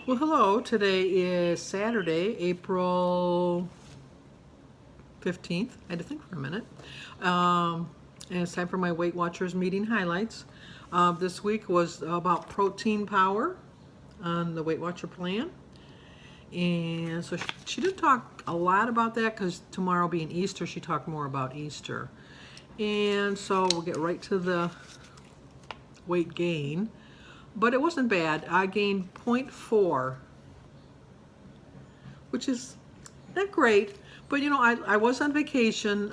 Well, hello. Today is Saturday, April 15th. I had to think for a minute. And it's time for my Weight Watchers meeting highlights. This week was about protein power on the Weight Watcher plan. And so she didn't talk a lot about that because tomorrow being Easter, she talked more about Easter. And so we'll get right to the weight gain. But it wasn't bad. I gained 0.4, which is not great. But I was on vacation.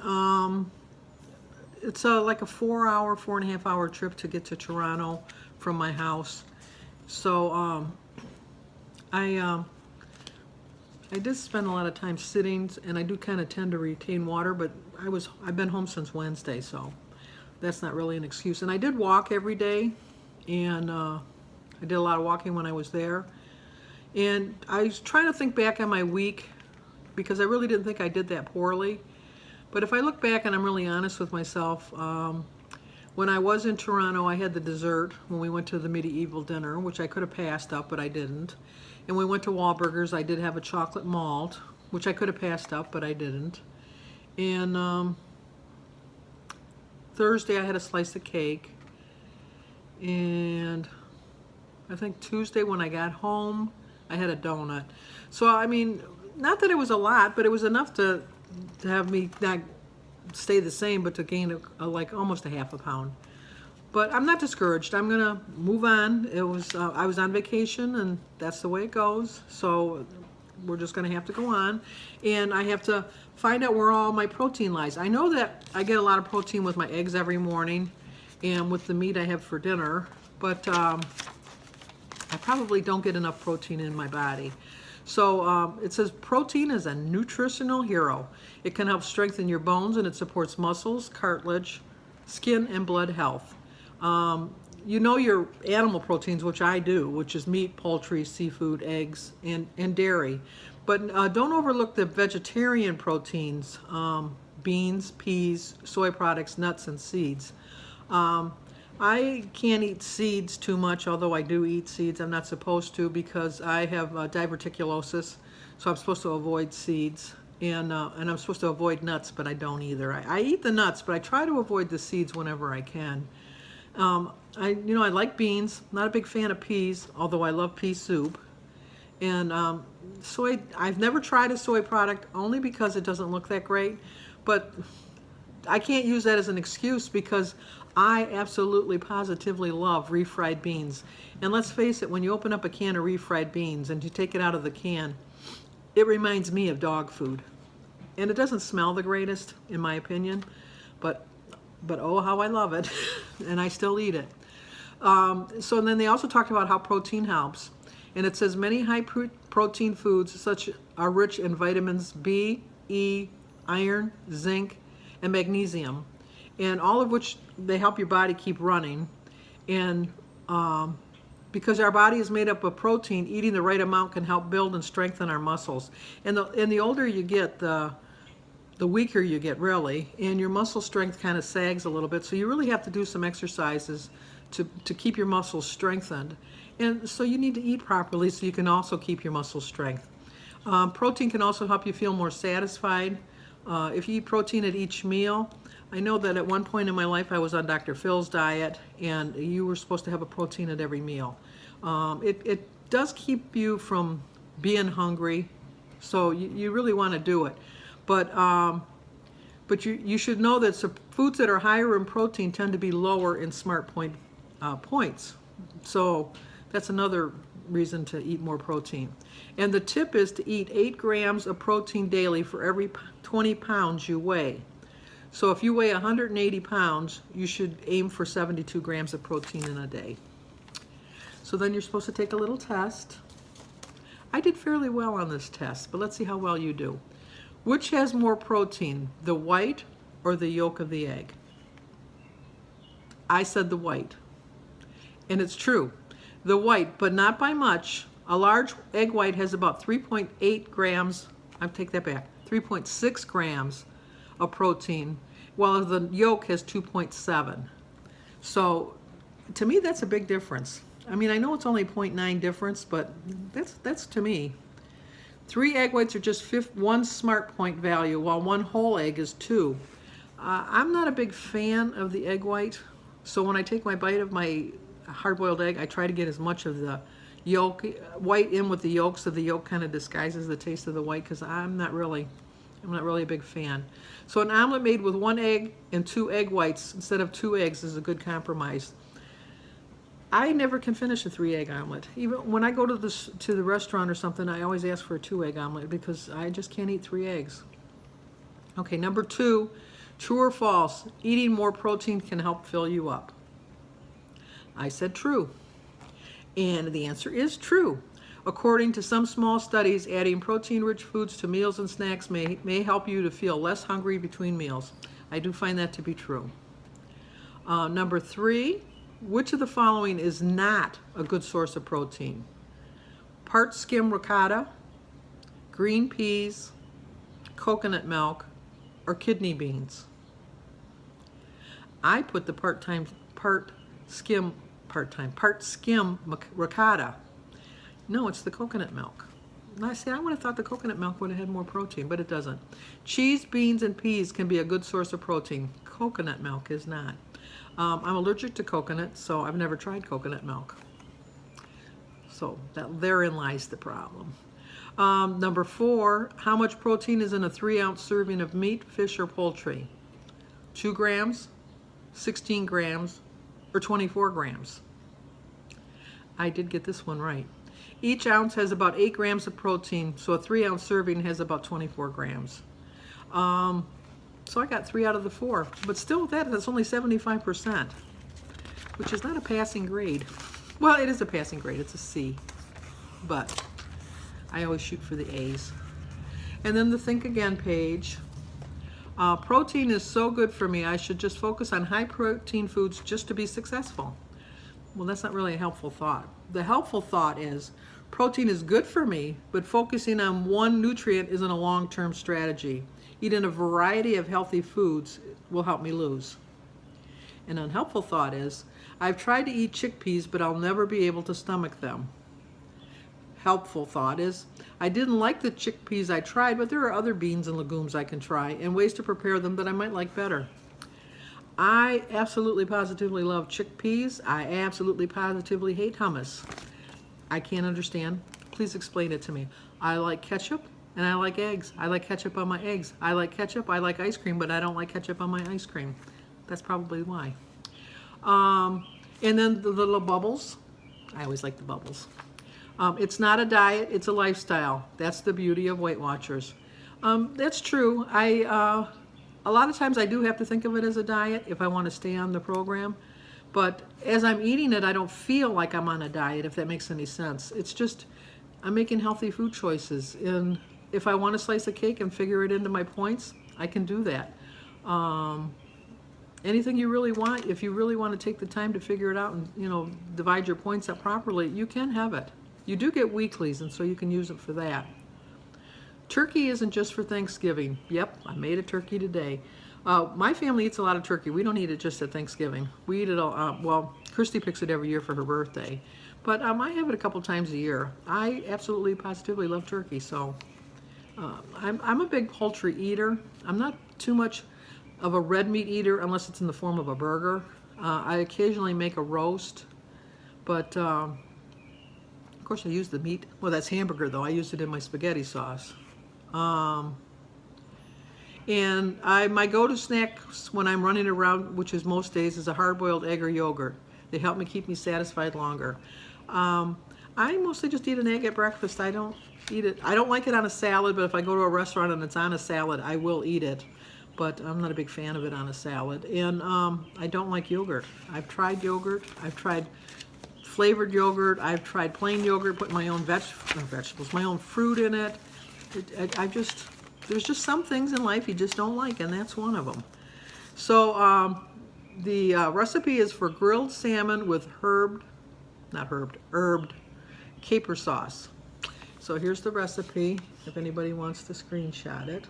It's like a 4-hour, 4.5 hour trip to get to Toronto from my house. So I did spend a lot of time sitting, and I do kind of tend to retain water. But I've been home since Wednesday, so that's not really an excuse. And I did walk every day, and I did a lot of walking when I was there. And I was trying to think back on my week because I really didn't think I did that poorly. But if I look back and I'm really honest with myself, when I was in Toronto, I had the dessert when we went to the medieval dinner, which I could have passed up, but I didn't. And we went to Wahlburgers. I did have a chocolate malt, which I could have passed up, but I didn't. And Thursday, I had a slice of cake. And I think Tuesday when I got home, I had a donut. So, I mean, not that it was a lot, but it was enough to have me not stay the same, but to gain like almost a half a pound. But I'm not discouraged. I'm gonna move on. I was on vacation, and that's the way it goes. So we're just gonna have to go on, and I have to find out where all my protein lies. I know that I get a lot of protein with my eggs every morning, and with the meat I have for dinner, but I probably don't get enough protein in my body. So it says protein is a nutritional hero. It can help strengthen your bones, and it supports muscles, cartilage, skin, and blood health. You know your animal proteins, which I do, which is meat, poultry, seafood, eggs, and dairy. But don't overlook the vegetarian proteins, beans, peas, soy products, nuts, and seeds. I can't eat seeds too much, although I do eat seeds. I'm not supposed to because I have diverticulosis, so I'm supposed to avoid seeds. And I'm supposed to avoid nuts, but I don't either. I eat the nuts, but I try to avoid the seeds whenever I can. I like beans. Not a big fan of peas, although I love pea soup. And soy, I've never tried a soy product only because it doesn't look that great. But I can't use that as an excuse because I absolutely positively love refried beans. And let's face it, when you open up a can of refried beans and you take it out of the can, it reminds me of dog food. And it doesn't smell the greatest, in my opinion, but oh, how I love it. And I still eat it. So then they also talked about how protein helps. And it says many high protein foods such are rich in vitamins B, E, iron, zinc, and magnesium, and all of which they help your body keep running. And because our body is made up of protein, eating the right amount can help build and strengthen our muscles. And the older you get, the weaker you get, really, and your muscle strength kind of sags a little bit. So you really have to do some exercises to keep your muscles strengthened. And so you need to eat properly so you can also keep your muscle strength. Protein can also help you feel more satisfied. If you eat protein at each meal, I know that at one point in my life I was on Dr. Phil's diet, and you were supposed to have a protein at every meal. It does keep you from being hungry, so you really want to do it. But you should know that foods that are higher in protein tend to be lower in smart points. So that's another reason to eat more protein. And the tip is to eat 8 grams of protein daily for every 20 pounds you weigh. So if you weigh 180 pounds, you should aim for 72 grams of protein in a day. So then you're supposed to take a little test. I did fairly well on this test, but let's see how well you do. Which has more protein, the white or the yolk of the egg? I said the white. And it's true. The white, but not by much. A large egg white has about 3.8 grams, I take that back, 3.6 grams of protein, while the yolk has 2.7. So to me, that's a big difference. I mean, I know it's only 0.9 difference, but that's to me. 3 egg whites are just 1 smart point value, while 1 whole egg is 2. I'm not a big fan of the egg white, so when I take my bite of my hard-boiled egg, I try to get as much of the yolk, white in with the yolk, so the yolk kind of disguises the taste of the white, because I'm not really a big fan. So an omelet made with 1 egg and 2 egg whites instead of 2 eggs is a good compromise. I never can finish a 3-egg omelet. Even when I go to the restaurant or something, I always ask for a 2-egg omelet because I just can't eat 3 eggs. Okay, number 2, true or false? Eating more protein can help fill you up. I said true. And the answer is true. According to some small studies, adding protein-rich foods to meals and snacks may help you to feel less hungry between meals. I do find that to be true. Number 3, which of the following is not a good source of protein? Part skim ricotta, green peas, coconut milk, or kidney beans? I put the part skim ricotta. No, it's the coconut milk. I would have thought the coconut milk would have had more protein, but it doesn't. Cheese, beans, and peas can be a good source of protein. Coconut milk is not. I'm allergic to coconut, so I've never tried coconut milk. So therein lies the problem. Number 4, how much protein is in a 3-ounce serving of meat, fish, or poultry? 2 grams, 16 grams, or 24 grams? I did get this one right. Each ounce has about 8 grams of protein, so a 3-ounce serving has about 24 grams. So I got 3 out of the 4, but still that's only 75%, which is not a passing grade. Well, it is a passing grade, it's a C, but I always shoot for the A's. And then the Think Again page. Protein is so good for me, I should just focus on high protein foods just to be successful. Well, that's not really a helpful thought. The helpful thought is, protein is good for me, but focusing on one nutrient isn't a long-term strategy. Eating a variety of healthy foods will help me lose. An unhelpful thought is, I've tried to eat chickpeas, but I'll never be able to stomach them. Helpful thought is, I didn't like the chickpeas I tried, but there are other beans and legumes I can try and ways to prepare them that I might like better. I absolutely positively love chickpeas. I absolutely positively hate hummus. I can't understand. Please explain it to me. I like ketchup and I like eggs. I like ketchup on my eggs. I like ketchup. I like ice cream, but I don't like ketchup on my ice cream. That's probably why. And then the little bubbles. I always like the bubbles. It's not a diet, it's a lifestyle. That's the beauty of Weight Watchers. That's true. A lot of times I do have to think of it as a diet if I want to stay on the program. But as I'm eating it, I don't feel like I'm on a diet, if that makes any sense. It's just, I'm making healthy food choices. And if I want to slice a cake and figure it into my points, I can do that. Anything you really want, if you really want to take the time to figure it out and, divide your points up properly, you can have it. You do get weeklies, and so you can use it for that. Turkey isn't just for Thanksgiving. Yep, I made a turkey today. My family eats a lot of turkey. We don't eat it just at Thanksgiving. We eat it well, Christy picks it every year for her birthday. But I have it a couple times a year. I absolutely, positively love turkey. So I'm a big poultry eater. I'm not too much of a red meat eater unless it's in the form of a burger. I occasionally make a roast, but of course I use the meat. Well, that's hamburger though. I use it in my spaghetti sauce. And my go-to snacks when I'm running around, which is most days, is a hard-boiled egg or yogurt. They help me keep me satisfied longer. I mostly just eat an egg at breakfast. I don't eat it. I don't like it on a salad, but if I go to a restaurant and it's on a salad, I will eat it. But I'm not a big fan of it on a salad. And I don't like yogurt. I've tried yogurt. I've tried flavored yogurt. I've tried plain yogurt, put my own vegetables, my own fruit in it. There's just some things in life you just don't like, and that's one of them. So the recipe is for grilled salmon with herbed caper sauce. So here's the recipe, if anybody wants to screenshot it.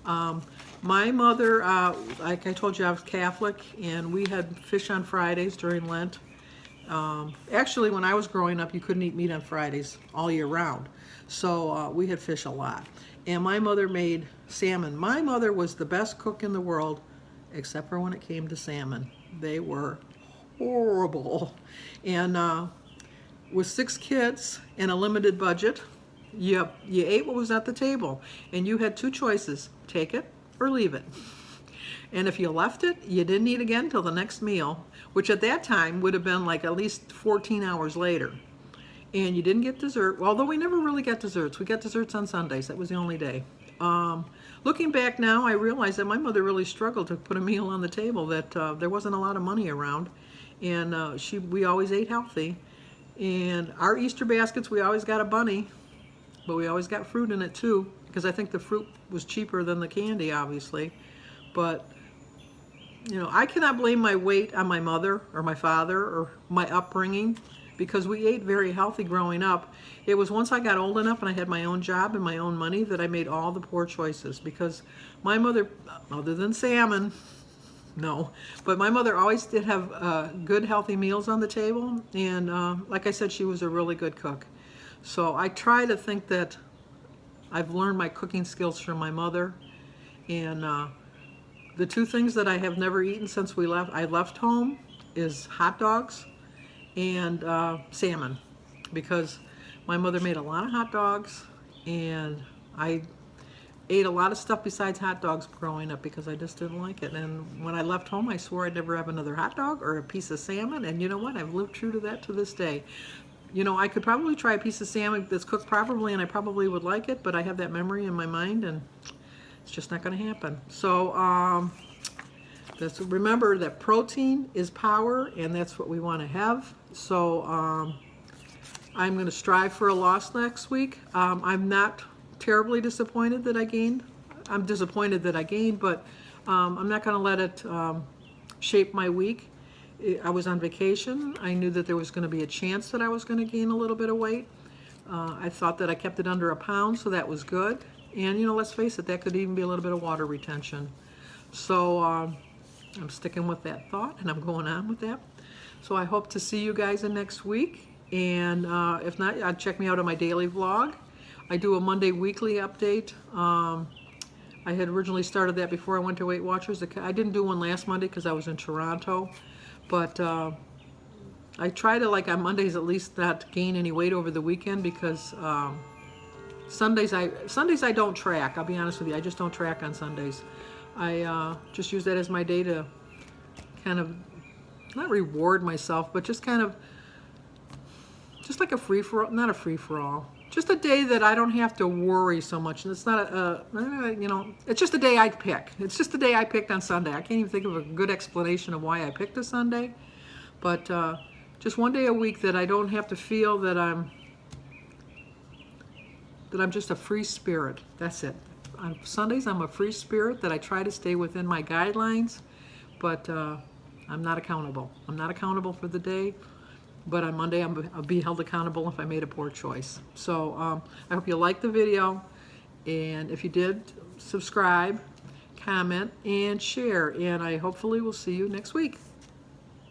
My mother, like I told you, I was Catholic, and we had fish on Fridays during Lent. Actually, when I was growing up, you couldn't eat meat on Fridays all year round. So we had fish a lot. And my mother made salmon. My mother was the best cook in the world, except for when it came to salmon. They were horrible. And with 6 kids and a limited budget, you ate what was at the table. And you had 2 choices, take it or leave it. And if you left it, you didn't eat again till the next meal, which at that time would have been like at least 14 hours later. And you didn't get dessert, although we never really got desserts. We got desserts on Sundays. That was the only day. Looking back now, I realize that my mother really struggled to put a meal on the table, that there wasn't a lot of money around. And we always ate healthy. And our Easter baskets, we always got a bunny, but we always got fruit in it too, because I think the fruit was cheaper than the candy, obviously. But you know, I cannot blame my weight on my mother or my father or my upbringing, because we ate very healthy growing up. It was once I got old enough and I had my own job and my own money that I made all the poor choices, because my mother, other than salmon, no, but my mother always did have good healthy meals on the table. And like I said, she was a really good cook. So I try to think that I've learned my cooking skills from my mother. And the 2 things that I have never eaten since I left home is hot dogs and salmon, because my mother made a lot of hot dogs, and I ate a lot of stuff besides hot dogs growing up because I just didn't like it. And when I left home, I swore I'd never have another hot dog or a piece of salmon, and you know what? I've lived true to that to this day. You know, I could probably try a piece of salmon that's cooked properly, and I probably would like it, but I have that memory in my mind, and it's just not going to happen. So remember that protein is power, and that's what we want to have. So I'm going to strive for a loss next week. I'm not terribly disappointed that I gained. I'm disappointed that I gained, but I'm not going to let it shape my week. I was on vacation. I knew that there was going to be a chance that I was going to gain a little bit of weight. I thought that I kept it under a pound, so that was good. And, you know, let's face it, that could even be a little bit of water retention. So I'm sticking with that thought, and I'm going on with that. So I hope to see you guys in next week. And if not, check me out on my daily vlog. I do a Monday weekly update. I had originally started that before I went to Weight Watchers. I didn't do one last Monday because I was in Toronto. But I try to, like on Mondays at least, not gain any weight over the weekend, because Sundays I don't track. I'll be honest with you, I just don't track on Sundays. I just use that as my day to kind of, not reward myself, but just kind of, just like a free-for-all, not a free-for-all, just a day that I don't have to worry so much. And it's not you know, it's just a day I pick. It's just the day I picked on Sunday. I can't even think of a good explanation of why I picked a Sunday. But just one day a week that I don't have to feel that I'm just a free spirit. That's it. On Sundays, I'm a free spirit that I try to stay within my guidelines, but I'm not accountable. I'm not accountable for the day. But on Monday, I'll be held accountable if I made a poor choice. So I hope you liked the video. And if you did, subscribe, comment, and share. And I hopefully will see you next week.